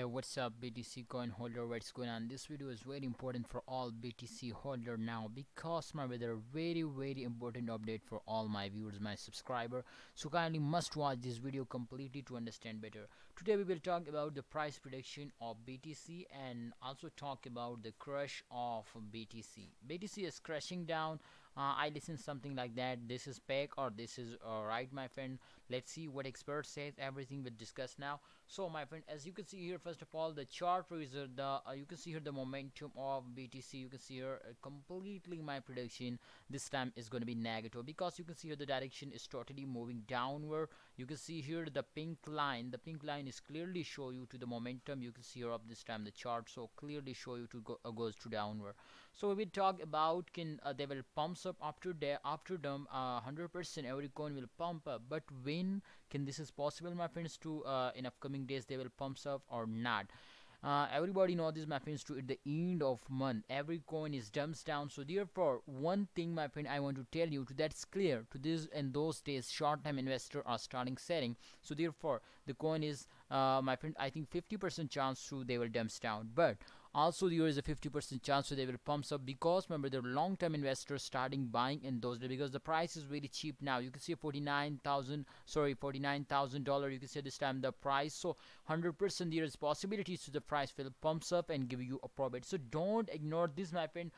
Hey, what's up BTC coin holder, what's going on? This video is very important for all BTC holder now because my weather very important update for all my viewers, my subscriber. So kindly must watch this video completely to understand better. Today we will talk about the price prediction of BTC and also talk about the crush of BTC. BTC is crashing down. I listen something like that. This is fake or this is right, my friend. Let's see what expert says. Everything we'll discuss now. So my friend, as you can see here, first of all the chart is you can see here the momentum of BTC. You can see here completely my prediction this time is going to be negative because you can see here the direction is totally moving downward. You can see here the pink line is clearly show you to the momentum. You can see here up this time the chart so clearly show you to goes to downward. So we talk about can they will pumps up after them 100% every coin will pump up, but when can this is possible, my friends, to in upcoming days they will pumps up or not? Everybody know this, my friends, to at the end of month every coin is dumps down. So therefore one thing, my friend, I want to tell you to that's clear to this and those days short term investor are starting selling. So therefore the coin is my friend, I think 50% chance to they will dumps down, but also there is a 50% chance so they will pumps up because remember the long-term investors starting buying in those days because the price is really cheap now. You can see 49,000, sorry, $49,000. You can see this time the price. So 100% there is possibilities to the price will pumps up and give you a profit. So don't ignore this, my friend.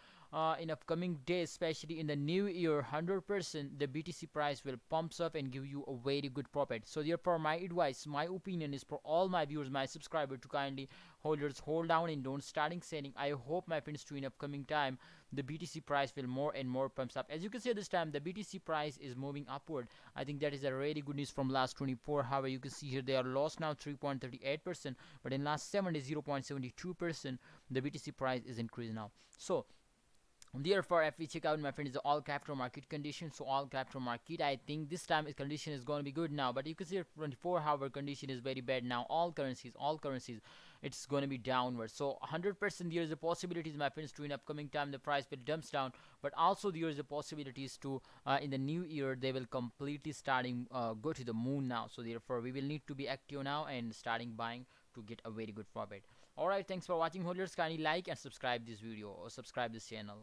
In upcoming days, especially in the new year, 100% the BTC price will pumps up and give you a very good profit. So therefore my advice, my opinion is for all my viewers, my subscribers, to kindly holders hold down and don't starting selling. I hope, my friends, to in upcoming time the BTC price will more and more pumps up. As you can see this time the BTC price is moving upward. I think that is a really good news from last 24. However, you can see here they are lost now 3.38%, but in last 7 days 0.72% the BTC price is increasing now. So therefore if we check out, my friend, is the all capital market condition. So all capital market, I think this time its condition is going to be good now, but you can see 24-hour condition is very bad now. All currencies it's going to be downward. So 100% there is a possibilities, my friends, to in upcoming time the price will dumps down, but also there is a possibilities to in the new year they will completely starting go to the moon now. So therefore we will need to be active now and starting buying to get a very good profit. Alright, thanks for watching holders. Kindly like and subscribe this video or subscribe this channel.